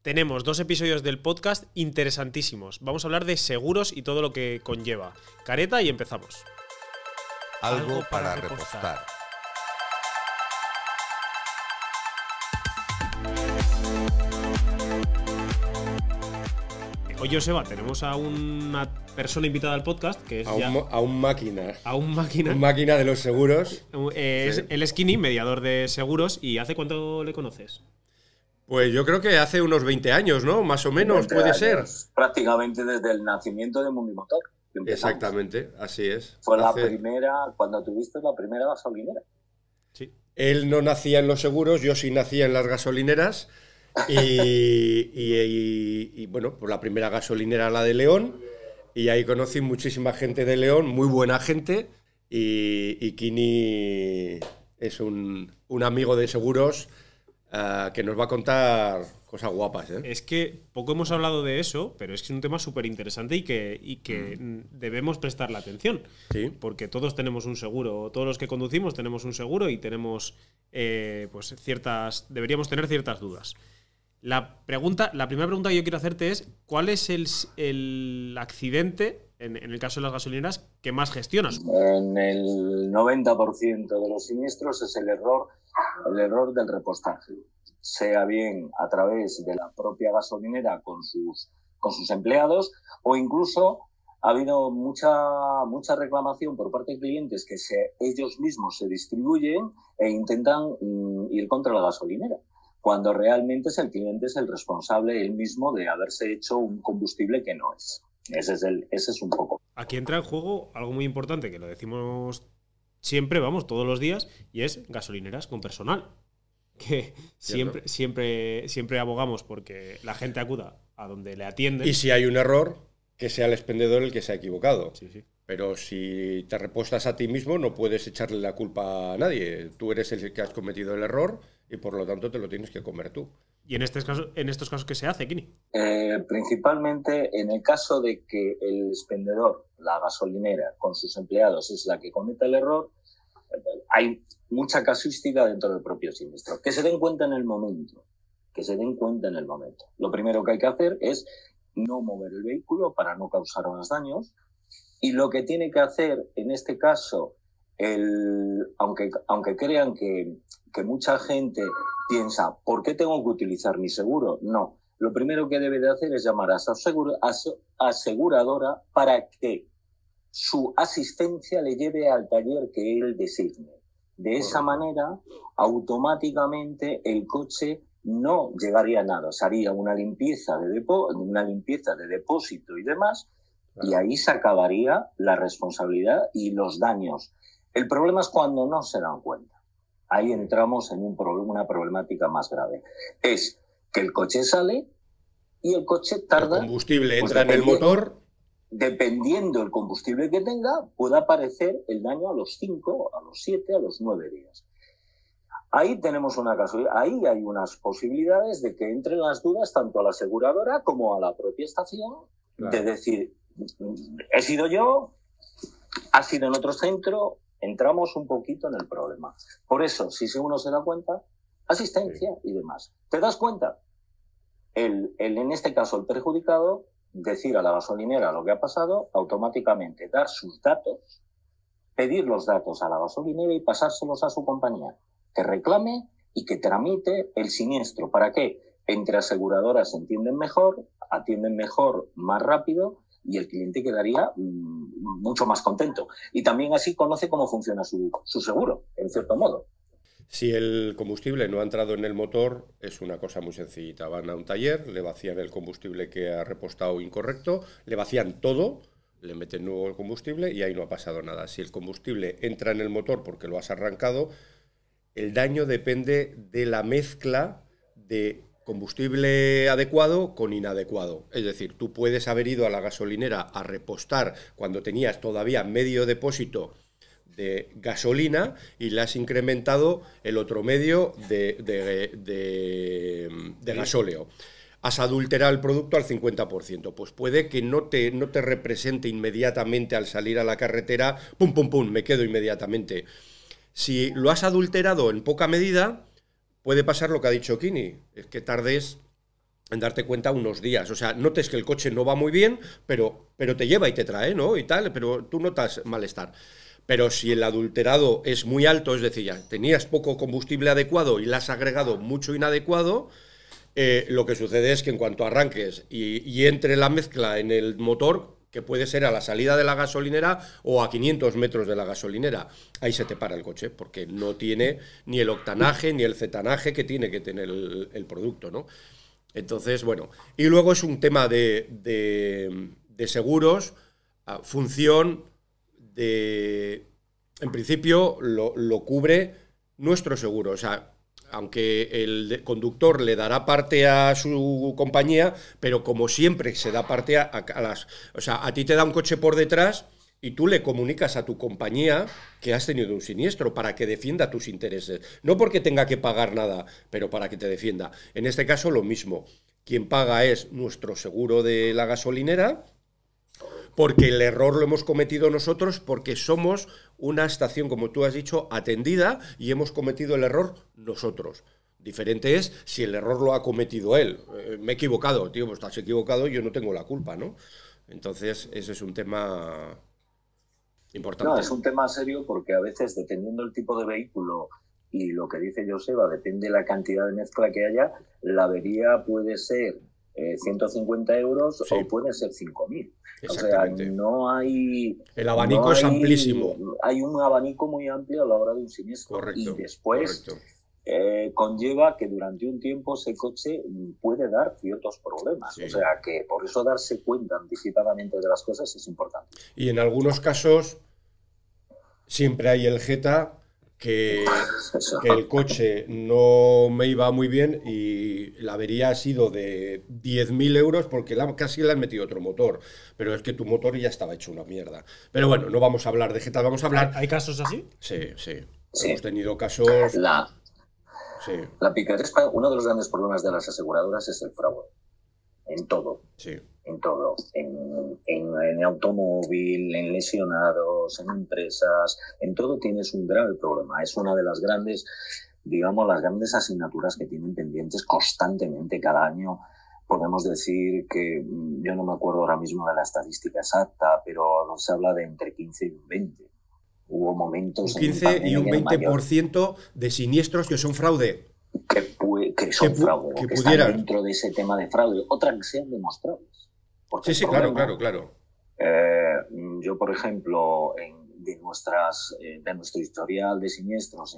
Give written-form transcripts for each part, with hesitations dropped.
Tenemos 2 episodios del podcast interesantísimos. Vamos a hablar de seguros y todo lo que conlleva. Careta y empezamos. Algo para repostar. Hoy, Joseba, tenemos a una persona invitada al podcast que es a un máquina. A un máquina. Un máquina de los seguros. Él es Kini, mediador de seguros. ¿Y hace cuánto le conoces? Pues yo creo que hace unos 20 años, ¿no? Más o menos, puede ser. Prácticamente desde el nacimiento de Mundimotor. Exactamente, así es. Fue la primera, cuando tuviste la primera gasolinera. Sí. Él no nacía en los seguros, yo sí nacía en las gasolineras. Y bueno, pues la primera gasolinera, la de León. Y ahí conocí muchísima gente de León, muy buena gente. Y Kini es un amigo de seguros que nos va a contar cosas guapas, ¿eh? Es que poco hemos hablado de eso, pero es que es un tema súper interesante y que debemos prestarle atención. Sí. Porque todos tenemos un seguro, todos los que conducimos tenemos un seguro y tenemos deberíamos tener ciertas dudas. La primera pregunta que yo quiero hacerte es: ¿cuál es el accidente, en el caso de las gasolineras, que más gestionas? En el 90% de los siniestros es el error del repostaje, sea bien a través de la propia gasolinera con sus empleados, o incluso ha habido mucha reclamación por parte de clientes que ellos mismos se distribuyen e intentan ir contra la gasolinera, cuando realmente el cliente es el responsable él mismo de haberse hecho un combustible que no es. Ese es un poco. Aquí entra en juego algo muy importante, que lo decimos siempre, todos los días, y es gasolineras con personal. Que siempre abogamos porque la gente acuda a donde le atienden. Y si hay un error, que sea el expendedor el que se ha equivocado. Sí. Pero si te repostas a ti mismo, no puedes echarle la culpa a nadie. Tú eres el que has cometido el error y por lo tanto te lo tienes que comer tú. ¿Y en estos casos qué se hace, Kini? Principalmente en el caso de que el expendedor, la gasolinera, con sus empleados es la que cometa el error, hay mucha casuística dentro del propio siniestro. Que se den cuenta en el momento. Lo primero que hay que hacer es no mover el vehículo para no causar más daños. Y lo que tiene que hacer, en este caso, aunque crean que mucha gente piensa, ¿por qué tengo que utilizar mi seguro? No. Lo primero que debe de hacer es llamar a su aseguradora para que su asistencia le lleve al taller que él designe. De esa manera, automáticamente el coche no llegaría a nada. Se haría una limpieza de depósito y demás, y ahí se acabaría la responsabilidad y los daños. El problema es cuando no se dan cuenta. Ahí entramos en una problemática más grave. Es que el coche sale y el coche tarda... El combustible entra en el motor. Dependiendo del combustible que tenga, puede aparecer el daño a los 5, a los 7, a los 9 días. Ahí tenemos ahí hay unas posibilidades de que entren las dudas tanto a la aseguradora como a la propia estación, claro. De decir, he sido yo, ha sido en otro centro, entramos un poquito en el problema. Por eso, si uno se da cuenta, asistencia y demás. ¿Te das cuenta? En este caso, el perjudicado, decir a la gasolinera lo que ha pasado, automáticamente dar sus datos, pedir los datos a la gasolinera y pasárselos a su compañía, que reclame y que tramite el siniestro. ¿Para qué? Entre aseguradoras se atienden mejor, más rápido, y el cliente quedaría mucho más contento. Y también así conoce cómo funciona su seguro, en cierto modo. Si el combustible no ha entrado en el motor, es una cosa muy sencillita. Van a un taller, le vacían el combustible que ha repostado incorrecto, le vacían todo, le meten nuevo el combustible y ahí no ha pasado nada. Si el combustible entra en el motor porque lo has arrancado, el daño depende de la mezcla de combustible adecuado con inadecuado. Es decir, tú puedes haber ido a la gasolinera a repostar cuando tenías todavía medio depósito de gasolina y le has incrementado el otro medio de gasóleo. Has adulterado el producto al 50%. Pues puede que no te represente inmediatamente al salir a la carretera, pum, pum, pum, me quedo inmediatamente. Si lo has adulterado en poca medida, puede pasar lo que ha dicho Kini, es que tardes en darte cuenta unos días. O sea, notes que el coche no va muy bien, pero te lleva y te trae, ¿no? Y tal, pero tú notas malestar. Pero si el adulterado es muy alto, es decir, ya tenías poco combustible adecuado y le has agregado mucho inadecuado, lo que sucede es que en cuanto arranques y entre la mezcla en el motor, que puede ser a la salida de la gasolinera o a 500 metros de la gasolinera, ahí se te para el coche, porque no tiene ni el octanaje ni el cetanaje que tiene que tener el producto, ¿no? Entonces, bueno, y luego es un tema de seguros, función en principio lo cubre nuestro seguro, o sea, aunque el conductor le dará parte a su compañía, pero como siempre se da parte a las... O sea, a ti te da un coche por detrás y tú le comunicas a tu compañía que has tenido un siniestro para que defienda tus intereses. No porque tenga que pagar nada, pero para que te defienda. En este caso, lo mismo. Quien paga es nuestro seguro de la gasolinera, porque el error lo hemos cometido nosotros, porque somos una estación, como tú has dicho, atendida y hemos cometido el error nosotros. Diferente es si el error lo ha cometido él. Me he equivocado, tío, pues estás equivocado, yo no tengo la culpa, ¿no? Entonces, ese es un tema importante. No, es un tema serio porque a veces, dependiendo del tipo de vehículo y lo que dice Joseba, depende de la cantidad de mezcla que haya, la avería puede ser 150 euros Sí. o puede ser 5.000. O sea, Exactamente. no hay... El abanico es amplísimo. Hay un abanico muy amplio a la hora de un siniestro. Correcto. Y después Correcto. conlleva que durante un tiempo ese coche puede dar ciertos problemas. Sí. O sea, que por eso darse cuenta anticipadamente de las cosas es importante. Y en algunos casos siempre hay el Jetta que el coche no me iba muy bien y la avería ha sido de 10.000 euros porque casi le han metido otro motor. Pero es que tu motor ya estaba hecho una mierda. Pero bueno, no vamos a hablar de Jetta, vamos a hablar... ¿Hay casos así? Sí, sí. Sí. Hemos tenido casos... Sí, La picaresca, uno de los grandes problemas de las aseguradoras es el fraude. En todo. sí. En todo. En automóvil, en lesionados, en empresas. En todo tienes un grave problema. Es una de las grandes, digamos, las grandes asignaturas que tienen pendientes constantemente cada año. Podemos decir que, yo no me acuerdo ahora mismo de la estadística exacta, pero se habla de entre 15 y un 20. Hubo momentos... Un 15 y un 20% de siniestros que son fraude. Que son fraude, que están pudieran. dentro de ese tema de fraude. Otras que sean demostrables. Porque Sí, claro. Yo, por ejemplo, de nuestro historial de siniestros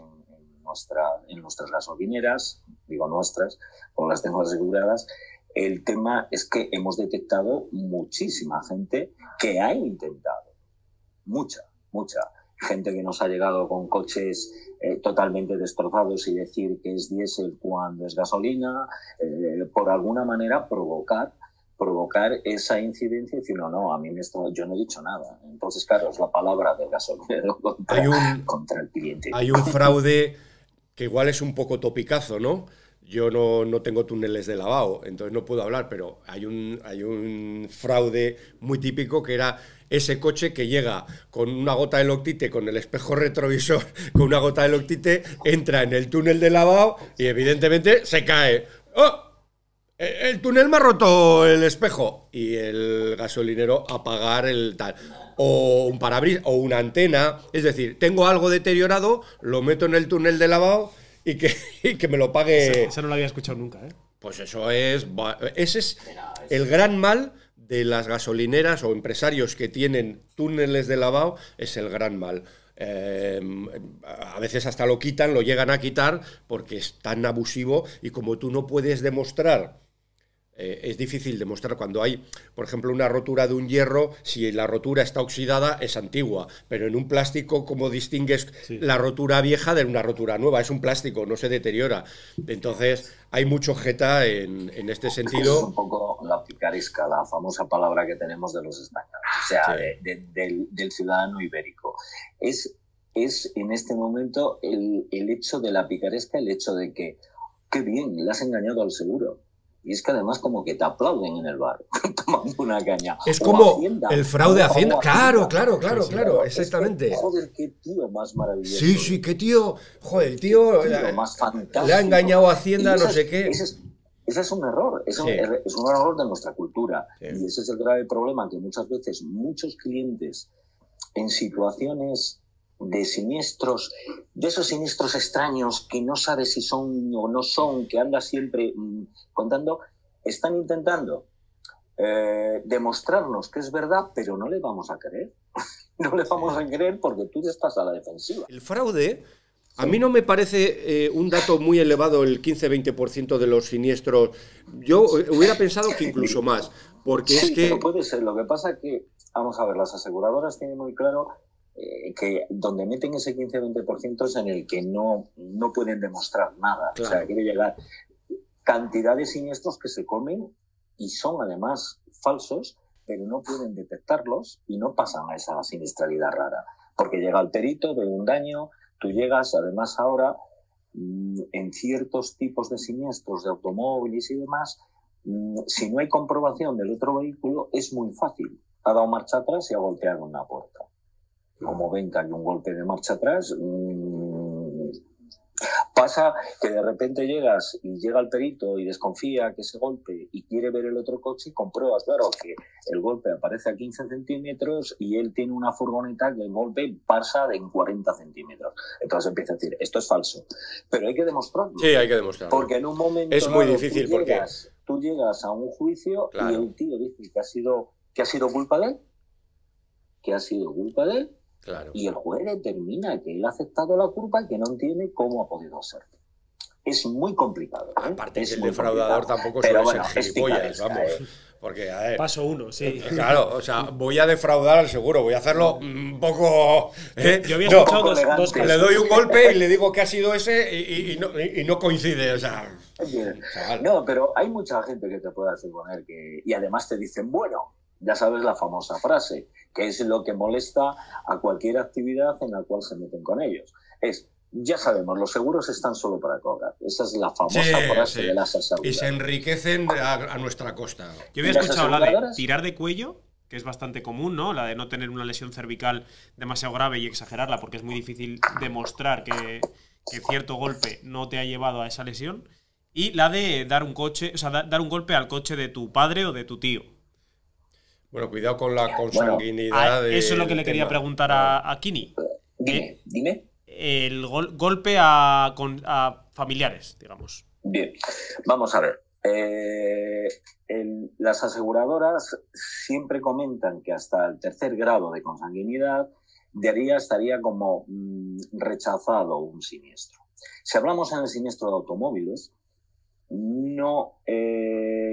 en nuestras gasolineras, digo nuestras, como las tengo aseguradas, el tema es que hemos detectado muchísima gente que ha intentado, mucha, gente que nos ha llegado con coches totalmente destrozados y decir que es diésel cuando es gasolina, por alguna manera provocar esa incidencia y decir, no, a mí yo no he dicho nada. Entonces, claro, es la palabra del gasolinero contra el cliente. Hay un fraude que igual es un poco topicazo, ¿no? Yo no tengo túneles de lavado, entonces no puedo hablar, pero hay un fraude muy típico que era ese coche que llega con una gota de Loctite, con el espejo retrovisor, con una gota de Loctite, entra en el túnel de lavado y evidentemente se cae. ¡Oh! El túnel me ha roto el espejo y el gasolinero a pagar el tal. O un parabrisas o una antena. Es decir, tengo algo deteriorado, lo meto en el túnel de lavado y que me lo pague. Esa no la había escuchado nunca, ¿eh? Pues ese es el gran mal de las gasolineras o empresarios que tienen túneles de lavado, es el gran mal. A veces hasta lo quitan, lo llegan a quitar porque es tan abusivo y como tú no puedes demostrar, es difícil demostrar cuando hay, por ejemplo, una rotura de un hierro, si la rotura está oxidada es antigua, pero en un plástico, ¿cómo distingues la rotura vieja de una rotura nueva? Es un plástico, no se deteriora. Entonces, hay mucho Jetta en este sentido. Es un poco la picaresca, la famosa palabra que tenemos de los españoles, o sea, del ciudadano ibérico. Es en este momento el hecho de la picaresca, el hecho de que, qué bien, le has engañado al seguro. Y es que además como que te aplauden en el bar tomando una caña. Es como Hacienda, el fraude Hacienda. Claro, Es exactamente. que, joder, qué tío más maravilloso. Sí, qué tío. Joder, el tío más fantástico. le ha engañado a Hacienda, no sé qué. Ese es un error, es un error de nuestra cultura. Y ese es el grave problema, que muchas veces muchos clientes en situaciones de siniestros, de esos siniestros extraños que no sabes si son o no son, que andas siempre contando, están intentando demostrarnos que es verdad, pero no le vamos a creer. No le vamos a creer porque tú estás a la defensiva. El fraude, a mí no me parece un dato muy elevado, el 15-20% de los siniestros. Yo hubiera pensado que incluso más, porque sí, es que... pero puede ser. Lo que pasa es que, vamos a ver, las aseguradoras tienen muy claro que donde meten ese 15-20% es en el que no pueden demostrar nada. Claro. O sea, quiere llegar cantidad de siniestros que se comen y son además falsos, pero no pueden detectarlos y no pasan a esa siniestralidad rara. Porque llega el perito, ve un daño, tú llegas, además ahora, en ciertos tipos de siniestros de automóviles y demás, si no hay comprobación del otro vehículo, es muy fácil. Ha dado marcha atrás y ha golpeado una puerta. Como ven que hay un golpe de marcha atrás, pasa que de repente llegas y llega el perito y desconfía que ese golpe y quiere ver el otro coche y comprueba, claro, que el golpe aparece a 15 centímetros y él tiene una furgoneta que el golpe pasa de 40 centímetros. Entonces empieza a decir, esto es falso. Pero hay que demostrarlo. Sí, hay que demostrarlo. Porque en un momento es muy difícil tú llegas a un juicio, claro, y el tío dice que ha sido culpa de él, claro, y el juez determina que él ha aceptado la culpa y que no entiende cómo ha podido ser. Es muy complicado. Aparte que el defraudador tampoco suele ser gilipollas, vamos. Porque, a ver, paso 1, sí. Claro, o sea, voy a defraudar al seguro, voy a hacerlo un poco... Yo había escuchado dos casos. Le doy un golpe y le digo que ha sido ese y no coincide, o sea... No, pero hay mucha gente que te puede suponer que... Y además te dicen, bueno, ya sabes la famosa frase, que es lo que molesta a cualquier actividad en la cual se meten con ellos. Ya sabemos, los seguros están solo para cobrar. Esa es la famosa frase de las aseguradoras. Y se enriquecen a nuestra costa. Yo había escuchado la de tirar de cuello, que es bastante común, ¿no? La de no tener una lesión cervical demasiado grave y exagerarla, porque es muy difícil demostrar que cierto golpe no te ha llevado a esa lesión. Y la de dar un golpe al coche de tu padre o de tu tío. Bueno, cuidado con la consanguinidad. Eso es lo que le quería preguntar a Kini. Dime. El golpe a familiares, digamos. Bien, vamos a ver. Las aseguradoras siempre comentan que hasta el 3er grado de consanguinidad estaría como rechazado un siniestro. Si hablamos en el siniestro de automóviles,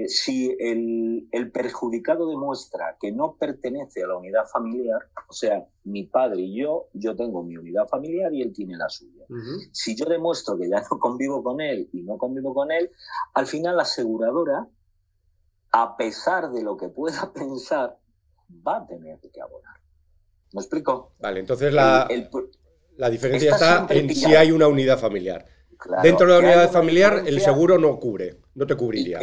si el perjudicado demuestra que no pertenece a la unidad familiar, o sea, mi padre y yo tengo mi unidad familiar y él tiene la suya. Si yo demuestro que ya no convivo con él y no convivo con él, al final la aseguradora, a pesar de lo que pueda pensar, va a tener que abonar. ¿Me explico? Vale, entonces la diferencia está en si hay una unidad familiar. Claro, dentro de la unidad familiar el seguro no cubre, no te cubriría.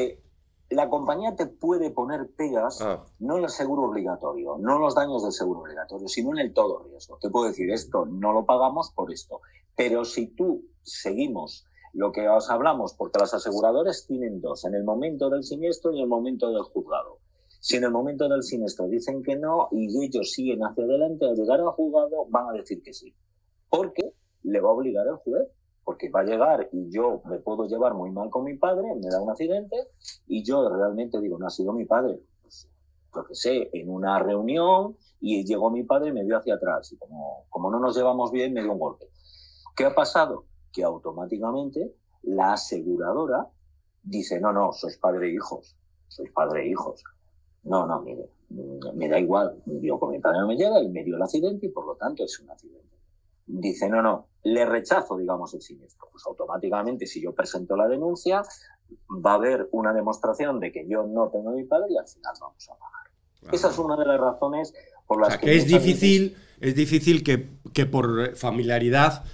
La compañía te puede poner pegas, no en el seguro obligatorio, no en los daños del seguro obligatorio, sino en el todo riesgo. Te puedo decir, esto no lo pagamos por esto. Pero si tú seguimos lo que os hablamos, porque las aseguradoras tienen dos, en el momento del siniestro y en el momento del juzgado. Si en el momento del siniestro dicen que no y ellos siguen hacia adelante, al llegar al juzgado van a decir que sí. Porque le va a obligar el juez. Porque va a llegar y yo me puedo llevar muy mal con mi padre, me da un accidente y yo realmente digo, no ha sido mi padre. Pues, lo que sé, en una reunión y llegó mi padre y me dio hacia atrás. Y como no nos llevamos bien, me dio un golpe. ¿Qué ha pasado? Que automáticamente la aseguradora dice, no, sois padre e hijos. Sois padre e hijos. No, mire, me da igual. Yo con mi padre no me llega y me dio el accidente y por lo tanto es un accidente. Dice, no, le rechazo, digamos, el siniestro. Pues automáticamente, si yo presento la denuncia, va a haber una demostración de que yo no tengo a mi padre y al final vamos a pagar. Esa es una de las razones por las que es difícil que por familiaridad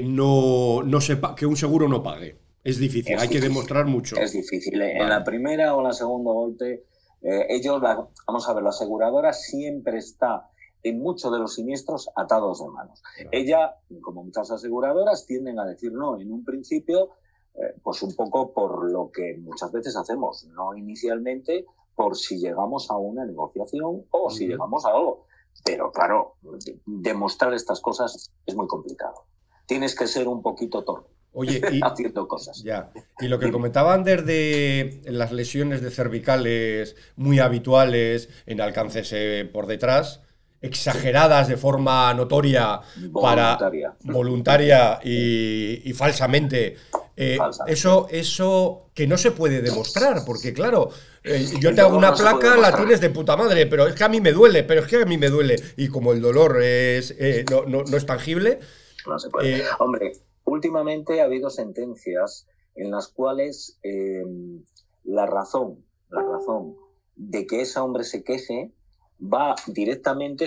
no sepa que un seguro no pague. Es difícil, hay que demostrar mucho. Es difícil. En la primera o en la segunda golpe, vamos a ver, la aseguradora siempre está en muchos de los siniestros atados de manos. Claro. Ella, como muchas aseguradoras, tienden a decir no en un principio Pues un poco por lo que muchas veces hacemos, no inicialmente por si llegamos a una negociación o si llegamos a algo. Pero claro, demostrar estas cosas es muy complicado. Tienes que ser un poquito torpe. Oye, haciendo cosas. Ya. Y lo que comentaba Ander de las lesiones de cervicales muy habituales en alcances por detrás, exageradas de forma notoria, voluntaria y falsamente. Eso que no se puede demostrar, porque claro, yo te hago una placa, la tienes de puta madre, pero es que a mí me duele, y como el dolor no es tangible. No se puede. Hombre, últimamente ha habido sentencias en las cuales la razón de que ese hombre se queje va directamente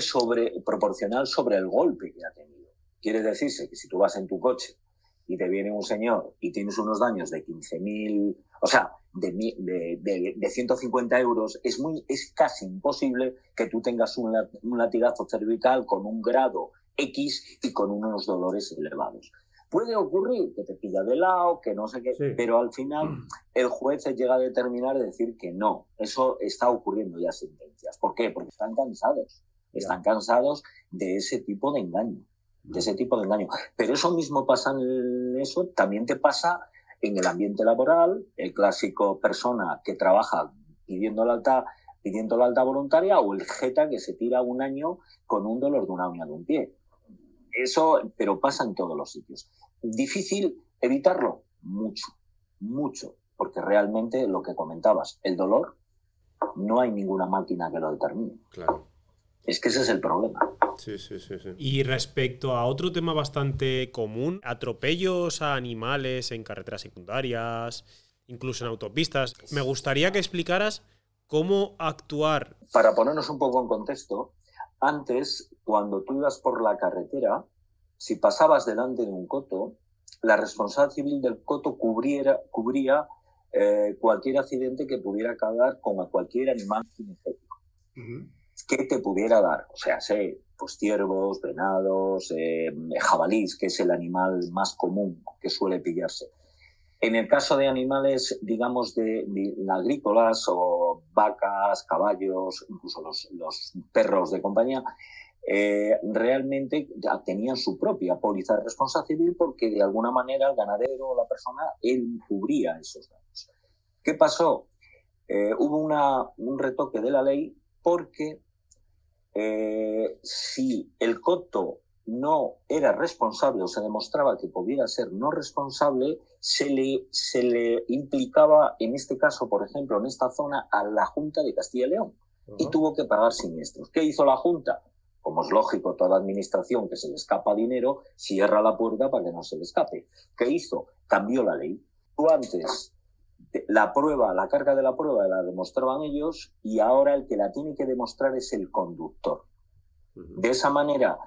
proporcional sobre el golpe que ha tenido. Quiere decirse que si tú vas en tu coche y te viene un señor y tienes unos daños de 15.000, o sea, de 150 euros, es casi imposible que tú tengas un latigazo cervical con un grado X y con unos dolores elevados. Puede ocurrir que te pilla de lado, que no sé qué, sí, pero al final el juez llega a determinar y decir que no. Eso está ocurriendo ya sentencias. ¿Por qué? Porque están cansados. Están cansados de ese tipo de engaño. Pero eso mismo pasa también te pasa en el ambiente laboral, el clásico persona que trabaja pidiendo la alta voluntaria, o el jeta que se tira un año con un dolor de una uña de un pie. Eso, pero pasa en todos los sitios. ¿Difícil evitarlo? Mucho, porque realmente lo que comentabas, el dolor, no hay ninguna máquina que lo determine. Claro. Es que ese es el problema. Sí. Y respecto a otro tema bastante común, atropellos a animales en carreteras secundarias, incluso en autopistas, me gustaría que explicaras cómo actuar. Para ponernos un poco en contexto, antes, cuando tú ibas por la carretera, si pasabas delante de un coto, la responsabilidad civil del coto cubría cualquier accidente que pudiera causar con cualquier animal cinegético que te pudiera dar. O sea, pues ciervos, venados, jabalís, que es el animal más común que suele pillarse. En el caso de animales, digamos, de agrícolas o vacas, caballos, incluso los perros de compañía, realmente tenían su propia póliza de responsabilidad civil porque de alguna manera el ganadero o la persona, él cubría esos daños. ¿Qué pasó? Hubo un retoque de la ley porque si el coto no era responsable o se demostraba que pudiera ser no responsable, se le implicaba, en este caso, por ejemplo, en esta zona, a la Junta de Castilla y León y tuvo que pagar siniestros. ¿Qué hizo la Junta? Como es lógico, toda administración que se le escapa dinero cierra la puerta para que no se le escape. ¿Qué hizo? Cambió la ley. Tú antes la carga de la prueba la demostraban ellos y ahora el que la tiene que demostrar es el conductor. De esa manera,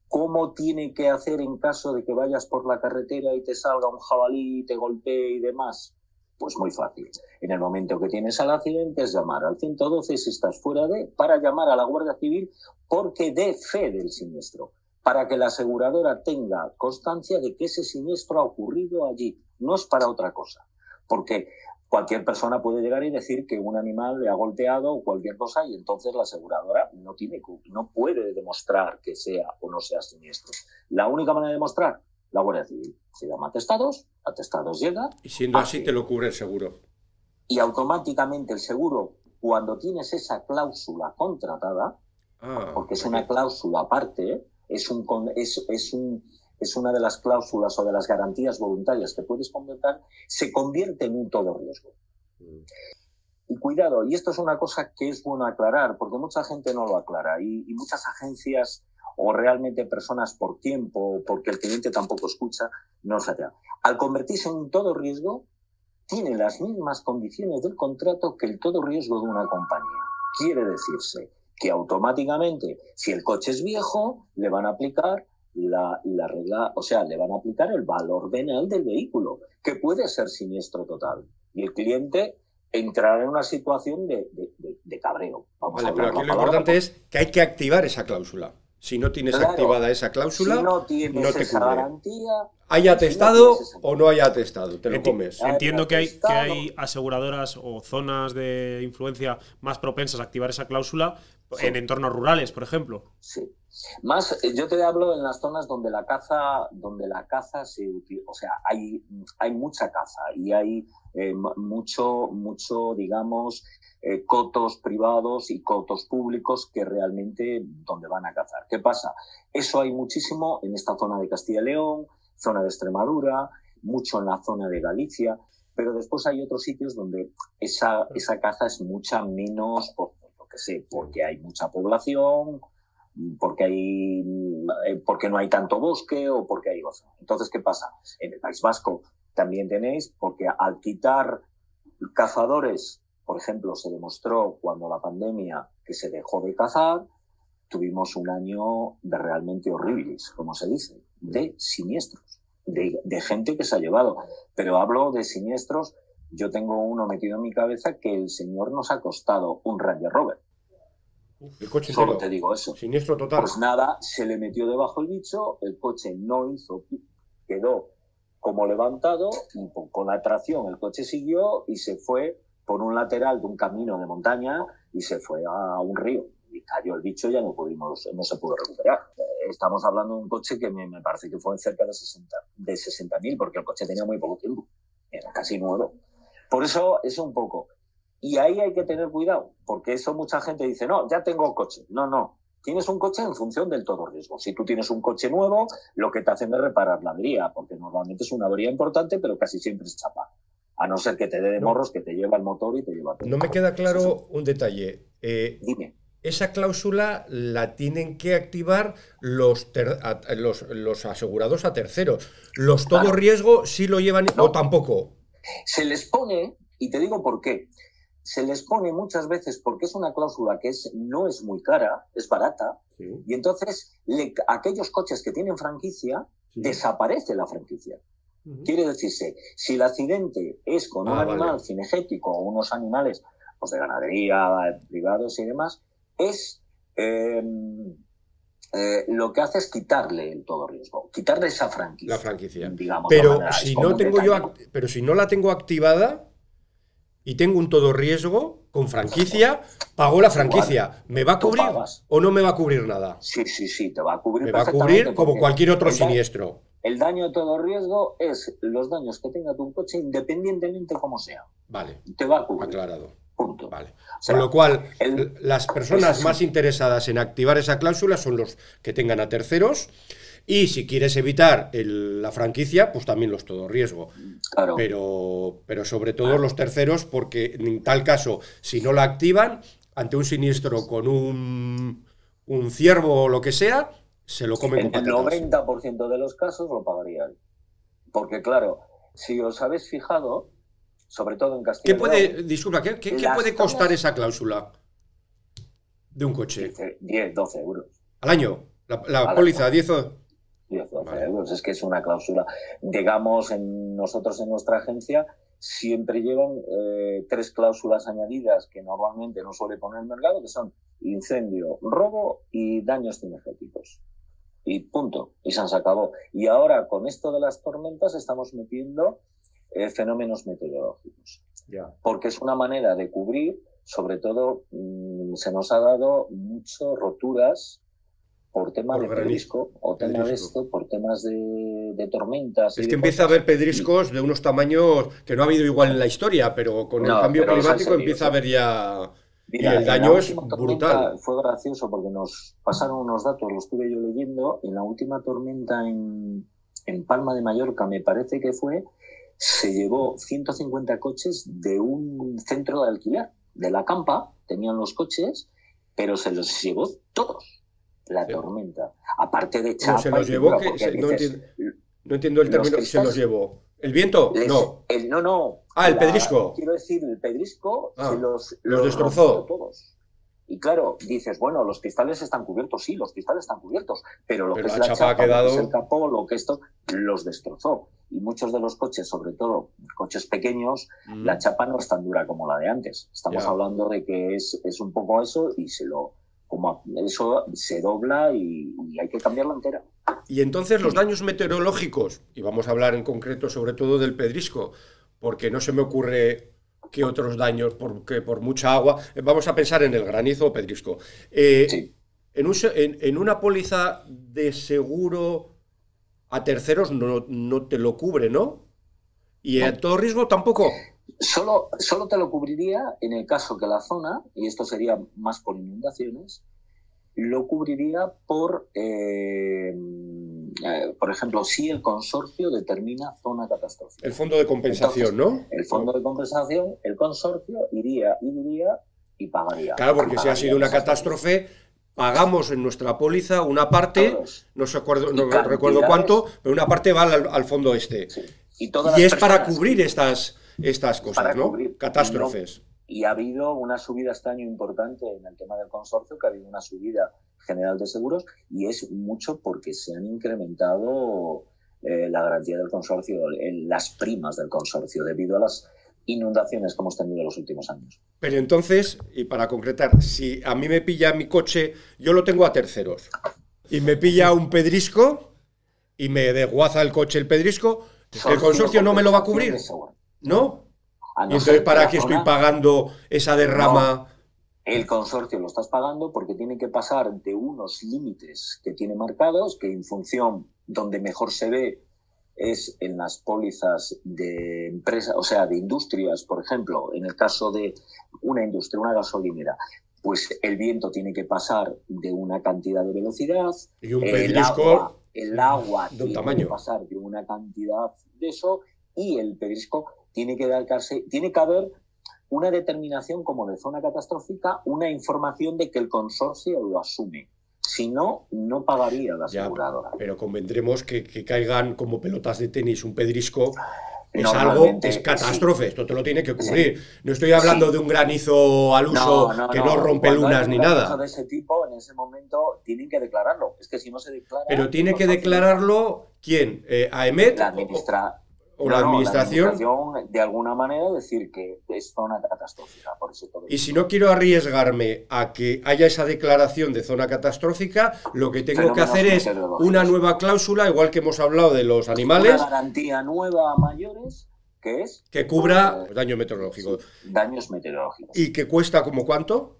¿cómo tiene que hacer en caso de que vayas por la carretera y te salga un jabalí, te golpee y demás? Pues muy fácil. En el momento que tienes el accidente es llamar al 112 si estás fuera para llamar a la Guardia Civil porque dé fe del siniestro, para que la aseguradora tenga constancia de que ese siniestro ha ocurrido allí. No es para otra cosa, porque cualquier persona puede llegar y decir que un animal le ha golpeado o cualquier cosa y entonces la aseguradora no puede demostrar que sea o no sea siniestro. La única manera de demostrar, la Guardia Civil. Se llama atestados llega. Y siendo así te lo cubre el seguro. Y automáticamente el seguro, cuando tienes esa cláusula contratada, porque es una cláusula aparte, es una de las cláusulas o de las garantías voluntarias que puedes contratar, se convierte en un todo riesgo. Y cuidado, y esto es una cosa que es bueno aclarar, porque mucha gente no lo aclara, y muchas agencias o realmente personas por tiempo, porque el cliente tampoco escucha, no se atreven. Al convertirse en un todo riesgo, tiene las mismas condiciones del contrato que el todo riesgo de una compañía. Quiere decirse que automáticamente, si el coche es viejo, le van a aplicar la regla, o sea, le van a aplicar el valor venal del vehículo, que puede ser siniestro total. Y el cliente entrará en una situación de cabreo. Vale, pero aquí lo importante es que hay que activar esa cláusula. Si no tienes activada esa cláusula, si no tienes esa garantía, haya Si no atestado tienes ese o no haya atestado, te lo Enti- comes. Entiendo que Atestado. hay aseguradoras o zonas de influencia más propensas a activar esa cláusula Sí. en entornos rurales, por ejemplo. Sí. Más, yo te hablo en las zonas donde la caza se utiliza, o sea, hay mucha caza y hay mucho, digamos, cotos privados y cotos públicos que realmente donde van a cazar. ¿Qué pasa? Eso hay muchísimo en esta zona de Castilla y León, zona de Extremadura, mucho en la zona de Galicia, pero después hay otros sitios donde esa caza es mucha menos, por lo que sé, porque hay mucha población, porque no hay tanto bosque o porque hay ocio. Entonces, ¿qué pasa? En el País Vasco también tenéis, porque al quitar cazadores, por ejemplo, se demostró cuando la pandemia que se dejó de cazar, tuvimos un año de realmente horribles, como se dice, de siniestros, de gente que se ha llevado. Pero hablo de siniestros, yo tengo uno metido en mi cabeza que el señor nos ha costado un Ranger Rover. El coche Solo entero. te digo eso. Siniestro total. Pues nada, se le metió debajo el bicho, el coche no hizo, quedó como levantado, y con la tracción el coche siguió y se fue por un lateral de un camino de montaña y se fue a un río. Y cayó el bicho y ya no se pudo recuperar. Estamos hablando de un coche que me parece que fue cerca de 60.000, porque el coche tenía muy poco tiempo, era casi nuevo. Por eso es un poco. Y ahí hay que tener cuidado, porque eso mucha gente dice, no, ya tengo coche. No. Tienes un coche en función del todo riesgo. Si tú tienes un coche nuevo, lo que te hacen es reparar la avería, porque normalmente es una avería importante, pero casi siempre es chapa. A no ser que te dé de morros, que te lleva el motor y te lleva todo. No me queda claro un detalle. Dime. Esa cláusula la tienen que activar los asegurados a terceros. ¿Los todo Claro. riesgo sí lo llevan No. o tampoco? Se les pone, y te digo por qué, se les pone muchas veces porque es una cláusula que no es muy cara, es barata, Sí. y entonces aquellos coches que tienen franquicia, Sí. desaparece la franquicia. Quiere decirse, si el accidente es con un animal vale. cinegético o unos animales pues, de ganadería, privados y demás, es lo que hace es quitarle el todo riesgo, quitarle esa franquicia. La franquicia. Digamos, de Pero manera, es si como no un tengo detalle. pero si no la tengo activada y tengo un todo riesgo con franquicia, pago la franquicia. ¿Me va a Tú cubrir pagas. o no me va a cubrir nada? Sí, te va a cubrir Me va a perfectamente, cubrir como porque cualquier otro el da- siniestro. El daño de todo riesgo es los daños que tenga tu coche independientemente como sea. Vale, Te va a cubrir. aclarado. Punto. Vale. O sea, Con lo cual, el- las personas eso sí. más interesadas en activar esa cláusula son los que tengan a terceros. Y si quieres evitar la franquicia, pues también los todo riesgo. Claro. Pero sobre todo los terceros, porque en tal caso, si no la activan, ante un siniestro con un ciervo o lo que sea, se lo comen con En el patatas. 90% de los casos lo pagarían. Porque, claro, si os habéis fijado, sobre todo en Castilla y León, Disculpa, ¿qué las puede costar zonas- esa cláusula de un coche? 10, 12 euros. ¿Al año? La Al póliza, año. 10 o... 10, 12 Vale. euros. Es que es una cláusula. Digamos, nosotros en nuestra agencia siempre llevan 3 cláusulas añadidas que normalmente no suele poner el mercado, que son incendio, robo y daños cinegéticos. Y punto. Y se acabó. Y ahora, con esto de las tormentas, estamos metiendo fenómenos meteorológicos. Ya. Porque es una manera de cubrir, sobre todo, se nos ha dado mucho roturas por tema Por de granizo, pedrisco o tema de pedrisco. esto, por temas de tormentas. y Es de que empieza a cosas. haber pedriscos de unos tamaños que no ha habido igual en la historia, pero con el No, cambio pero es en climático serio, empieza sí. a haber ya... Mira, y el en la daño es última tormenta brutal. fue gracioso porque nos pasaron unos datos, los estuve yo leyendo. En la última tormenta en Palma de Mallorca, me parece que fue, se llevó 150 coches de un centro de alquiler, de la Campa, tenían los coches, pero se los llevó todos, la Sí. tormenta. Aparte de ¿Cómo chapa se los y llevó? pintura, Que porque no dices, No entiendo el los término. Se cristales- los llevó. ¿El viento? No. No. Ah, el pedrisco. Quiero decir, el pedrisco Ah, se los destrozó. rompió todos. Y claro, dices, bueno, los cristales están cubiertos, sí, los cristales están cubiertos, pero lo Pero que es la la chapa ha chapa, lo que es quedado- el capó, lo que esto, los destrozó. Y muchos de los coches, sobre todo coches pequeños, la chapa no es tan dura como la de antes. Estamos Ya. hablando de que es un poco eso y como eso se dobla y hay que cambiarla entera. Y entonces los daños meteorológicos, y vamos a hablar en concreto sobre todo del pedrisco, porque no se me ocurre qué otros daños, porque por mucha agua, vamos a pensar en el granizo o pedrisco. Sí. En una póliza de seguro a terceros no te lo cubre, ¿no? Y a todo riesgo tampoco. Solo te lo cubriría en el caso que la zona, y esto sería más por inundaciones, lo cubriría por ejemplo, si el consorcio determina zona catastrófica. El fondo de compensación, entonces, ¿no? El fondo de compensación, el consorcio iría y pagaría. Claro, porque si ha sido una catástrofe, pagamos en nuestra póliza una parte, no recuerdo cuánto, pero una parte va al fondo este. Sí. Y es para cubrir estas cosas, ¿no? Cubrir, catástrofes. Y ha habido una subida este año importante en el tema del consorcio, que ha habido una subida general de seguros, y es mucho porque se han incrementado la garantía del consorcio, las primas del consorcio, debido a las inundaciones que hemos tenido en los últimos años. Pero entonces, y para concretar, si a mí me pilla mi coche, yo lo tengo a terceros, y me pilla un pedrisco, y me desguaza el coche el pedrisco, ¿el consorcio no me lo va a cubrir? ¿No? Y entonces, ¿para qué estoy pagando esa derrama? No, el consorcio lo estás pagando porque tiene que pasar de unos límites que tiene marcados, que en función donde mejor se ve es en las pólizas de empresas, o sea, de industrias, por ejemplo, en el caso de una industria, una gasolinera, pues el viento tiene que pasar de una cantidad de velocidad, y un pedrisco el agua de un tiene tamaño. que pasar de una cantidad de eso, y el pedrisco tiene que haber una determinación como de zona catastrófica, una información de que el consorcio lo asume. Si no, no pagaría la aseguradora. Pero convendremos que caigan como pelotas de tenis un pedrisco es catástrofe, sí. Esto te lo tiene que cubrir. Sí. No estoy hablando de un granizo al uso que no rompe lunas ni nada. De ese tipo, en ese momento, tienen que declararlo. Es que si no se declara... Pero tiene que declararlo, ¿quién? ¿AEMET? La administración de alguna manera decir que es zona catastrófica. Por eso todo y si no quiero arriesgarme a que haya esa declaración de zona catastrófica, lo que tengo que hacer es una nueva cláusula, igual que hemos hablado de los animales. Una garantía nueva a mayores, que es... Que cubra daños meteorológicos. Daños meteorológicos. ¿Y que cuesta como cuánto?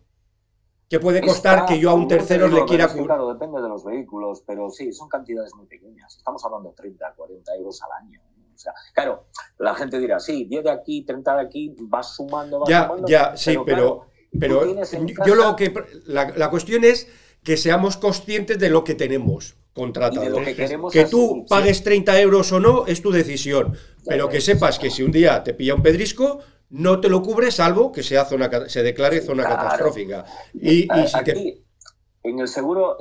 ¿Qué puede costar que yo a un tercero le quiera cubrir? Claro, depende de los vehículos, pero sí, son cantidades muy pequeñas. Estamos hablando de 30, 40 euros al año. O sea, claro, la gente dirá, sí, 10 de aquí, 30 de aquí, vas sumando, sumando. Ya, sí, pero yo lo que... La cuestión es que seamos conscientes de lo que tenemos contratado. Y de lo que queremos que tú pagues 30 euros o no es tu decisión, pero que sepas que si un día te pilla un pedrisco, no te lo cubre salvo que sea se declare zona catastrófica. Y si aquí, en el seguro,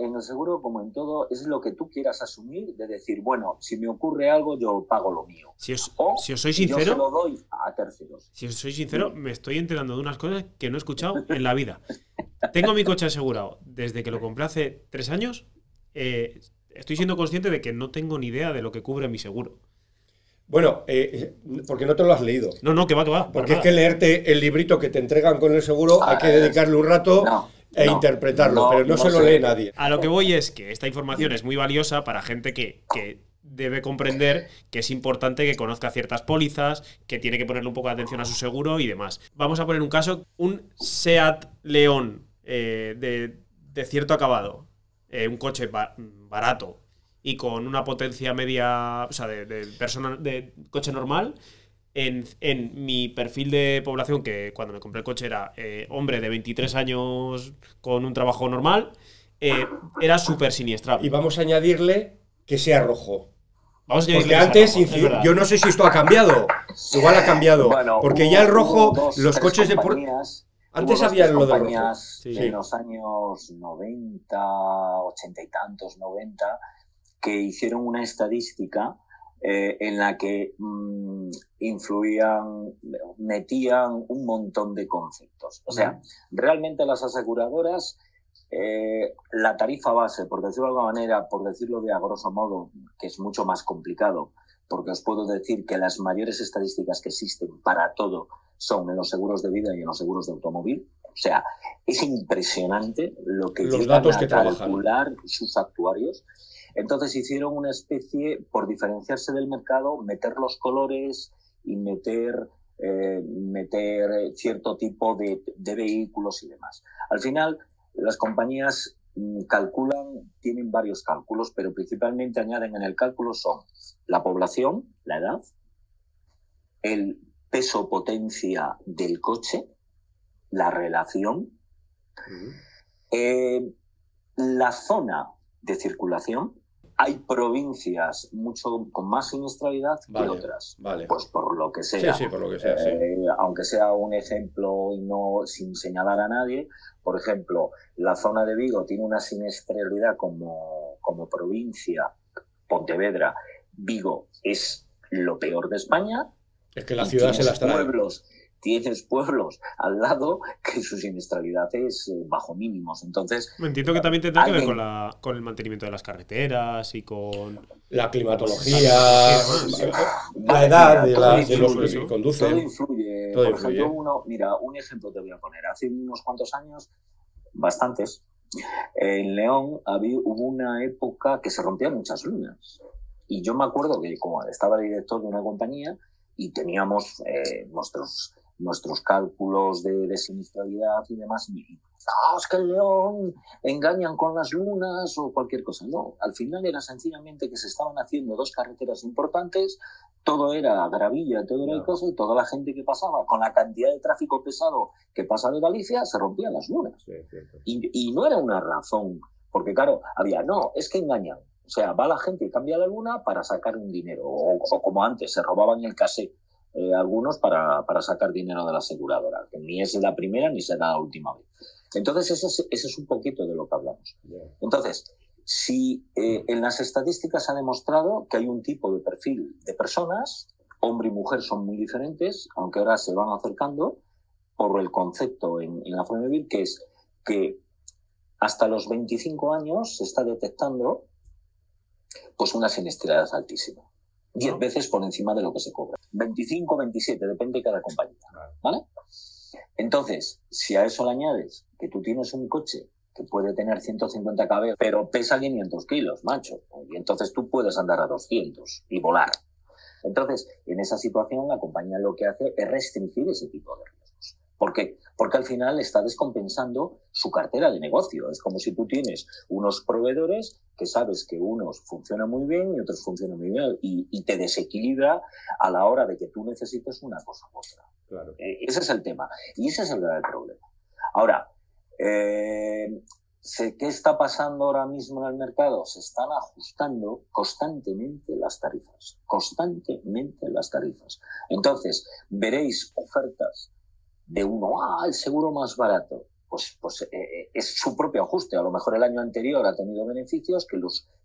como en todo, es lo que tú quieras asumir, de decir, bueno, si me ocurre algo, yo pago lo mío. Si os soy sincero, yo se lo doy a terceros. Si os soy sincero, me estoy enterando de unas cosas que no he escuchado en la vida. Tengo mi coche asegurado desde que lo compré hace 3 años. Estoy siendo consciente de que no tengo ni idea de lo que cubre mi seguro. Bueno, porque no te lo has leído. No, que va. Porque es que leerte el librito que te entregan con el seguro hay que dedicarle un rato interpretarlo, pero no se lo lee nadie. A lo que voy es que esta información es muy valiosa para gente que debe comprender que es importante que conozca ciertas pólizas, que tiene que ponerle un poco de atención a su seguro y demás. Vamos a poner un caso, un Seat León de cierto acabado, un coche barato y con una potencia media, o sea, de coche normal. En mi perfil de población, que cuando me compré el coche era hombre de 23 años con un trabajo normal, era súper siniestrable. Y vamos a añadirle que sea rojo. Porque antes, yo no sé si esto ha cambiado. Igual ha cambiado. Bueno, porque ya el rojo, los coches de... Antes había lo de rojo. En los años 90, 80 y tantos, 90, que hicieron una estadística en la que metían un montón de conceptos. O sea, realmente las aseguradoras, la tarifa base, por decirlo de alguna manera, por decirlo de a grosso modo, que es mucho más complicado, porque os puedo decir que las mayores estadísticas que existen para todo son en los seguros de vida y en los seguros de automóvil. O sea, es impresionante lo que Los llegan datos a que trabajan. calcular sus actuarios. Entonces hicieron una especie, por diferenciarse del mercado, meter los colores y meter cierto tipo de vehículos y demás. Al final, las compañías calculan, tienen varios cálculos, pero principalmente añaden en el cálculo son la población, la edad, el peso-potencia del coche, la relación, la zona de circulación. Hay provincias mucho con más siniestralidad que otras. Vale. Pues por lo que sea. Sí, por lo que sea, sí. Aunque sea un ejemplo y no sin señalar a nadie, por ejemplo, la zona de Vigo tiene una siniestralidad como provincia, Pontevedra, Vigo es lo peor de España. Es que la ciudad se las trae. Tienes pueblos al lado que su siniestralidad es bajo mínimos. Entonces, entiendo que también tendrá que ver con el mantenimiento de las carreteras y con la climatología, la edad de los que conducen. Todo influye. Por ejemplo, un ejemplo te voy a poner. Hace unos cuantos años, bastantes, en León hubo una época que se rompían muchas lunas. Y yo me acuerdo que como estaba director de una compañía y teníamos nuestros cálculos de siniestralidad y demás, y es que el León engañan con las lunas o cualquier cosa. No, al final era sencillamente que se estaban haciendo dos carreteras importantes, todo era gravilla, todo era cosa, y toda la gente que pasaba, con la cantidad de tráfico pesado que pasa de Galicia, se rompían las lunas. Sí, y no era una razón, porque claro, es que engañan. O sea, va la gente y cambia la luna para sacar un dinero, o como antes, se robaban el casé. Algunos para sacar dinero de la aseguradora, que ni es la primera ni será la última vez. Entonces ese es un poquito de lo que hablamos. Entonces, si en las estadísticas se ha demostrado que hay un tipo de perfil de personas, hombre y mujer son muy diferentes, aunque ahora se van acercando por el concepto en la forma de vivir, que es que hasta los 25 años se está detectando pues una siniestralidad altísima. 10 veces por encima de lo que se cobra. 25, 27, depende de cada compañía. ¿Vale? Entonces, si a eso le añades que tú tienes un coche que puede tener 150 caballos, pero pesa 500 kilos, macho, y entonces tú puedes andar a 200 y volar. Entonces, en esa situación, la compañía lo que hace es restringir ese tipo de riesgos. ¿Por qué? Porque al final está descompensando su cartera de negocio. Es como si tú tienes unos proveedores que sabes que unos funcionan muy bien y otros funcionan muy bien y te desequilibra a la hora de que tú necesites una cosa u otra. Claro. Ese es el tema. Y ese es el grave problema. Ahora, ¿qué está pasando ahora mismo en el mercado? Se están ajustando constantemente las tarifas. Constantemente las tarifas. Entonces, veréis ofertas de el seguro más barato. Pues es su propio ajuste. A lo mejor el año anterior ha tenido beneficios que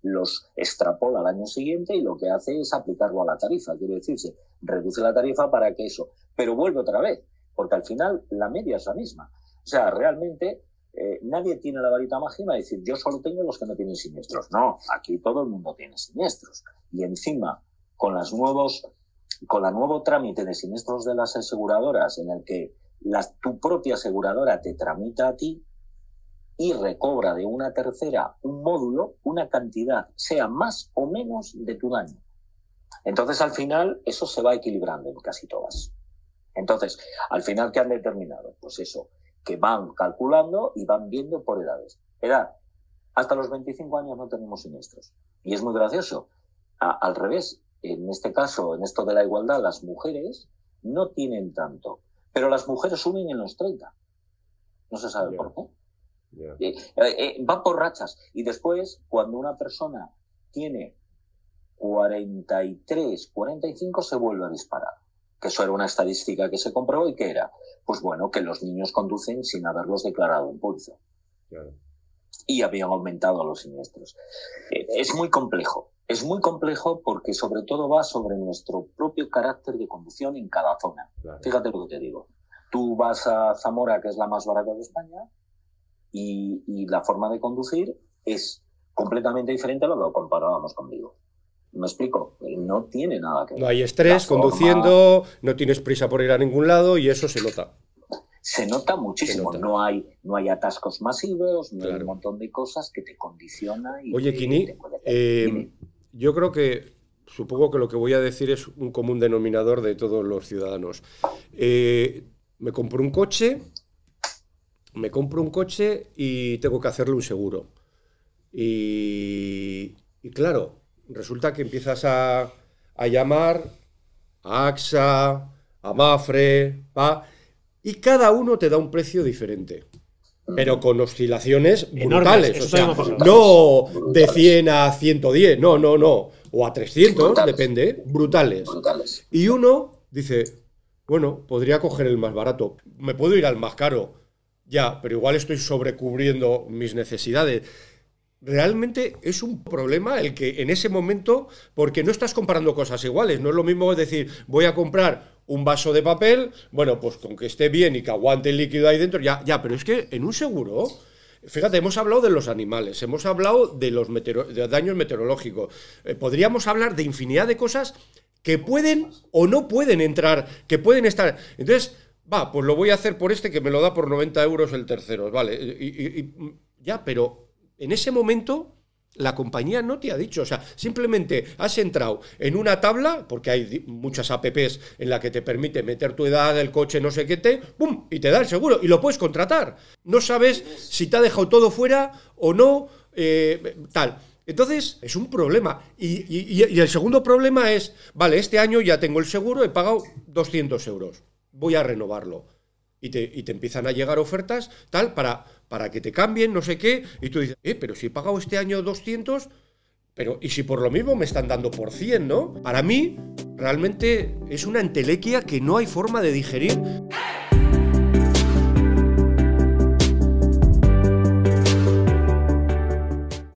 los extrapola al año siguiente y lo que hace es aplicarlo a la tarifa. Quiere decirse, reduce la tarifa para que eso, pero vuelve otra vez, porque al final la media es la misma. O sea, realmente nadie tiene la varita mágica de decir, yo solo tengo los que no tienen siniestros. No, aquí todo el mundo tiene siniestros. Y encima, con el nuevo trámite de siniestros de las aseguradoras, en el que tu propia aseguradora te tramita a ti y recobra de una tercera un módulo, una cantidad, sea más o menos de tu daño. Entonces, al final, eso se va equilibrando en casi todas. Entonces, al final, ¿qué han determinado? Pues eso, que van calculando y van viendo por edades. Edad, hasta los 25 años no tenemos siniestros. Y es muy gracioso. Al revés, en este caso, en esto de la igualdad, las mujeres no tienen tanto. Pero las mujeres suben en los 30. No se sabe por qué. Va por rachas. Y después, cuando una persona tiene 43, 45, se vuelve a disparar. Que eso era una estadística que se comprobó y que era, pues bueno, que los niños conducen sin haberlos declarado en pulso. Y habían aumentado los siniestros. Es muy complejo. Es muy complejo porque sobre todo va sobre nuestro propio carácter de conducción en cada zona. Claro. Fíjate lo que te digo. Tú vas a Zamora, que es la más barata de España, y la forma de conducir es completamente diferente a lo que comparábamos con Vigo. ¿Me explico? No tiene nada que ver. No hay estrés conduciendo, no tienes prisa por ir a ningún lado y eso se nota. Se nota muchísimo. Se nota. No hay atascos masivos, no hay Claro. un montón de cosas que te condicionan. Oye, Quini, Dime. yo creo que, supongo que lo que voy a decir es un común denominador de todos los ciudadanos. Me compro un coche y tengo que hacerle un seguro. Y claro, resulta que empiezas a llamar a AXA, a Mafre, y cada uno te da un precio diferente. Pero con oscilaciones brutales. Eso O sea, también me ha pasado. no de 100 a 110, no. O a 300, Brutales. depende, brutales. Brutales. Y uno dice, bueno, podría coger el más barato. Me puedo ir al más caro. Ya, pero igual estoy sobrecubriendo mis necesidades. Realmente es un problema el que en ese momento, porque no estás comparando cosas iguales, no es lo mismo decir, voy a comprar un vaso de papel, bueno, pues con que esté bien y que aguante el líquido ahí dentro, ya, pero es que en un seguro, fíjate, hemos hablado de los animales, hemos hablado de los de daños meteorológicos, podríamos hablar de infinidad de cosas que pueden o no pueden entrar, que pueden estar. Entonces, pues lo voy a hacer por este que me lo da por 90 euros el tercero, vale, ya, pero en ese momento la compañía no te ha dicho, o sea, simplemente has entrado en una tabla, porque hay muchas apps en la que te permite meter tu edad, el coche, no sé qué, ¡pum! Y te da el seguro, y lo puedes contratar. No sabes si te ha dejado todo fuera o no, tal. Entonces, es un problema. Y el segundo problema es, vale, este año ya tengo el seguro, he pagado 200 euros, voy a renovarlo. Y te empiezan a llegar ofertas, tal, para que te cambien, no sé qué, y tú dices, pero si he pagado este año 200, pero y si por lo mismo me están dando por 100, ¿no? Para mí, realmente es una entelequia que no hay forma de digerir.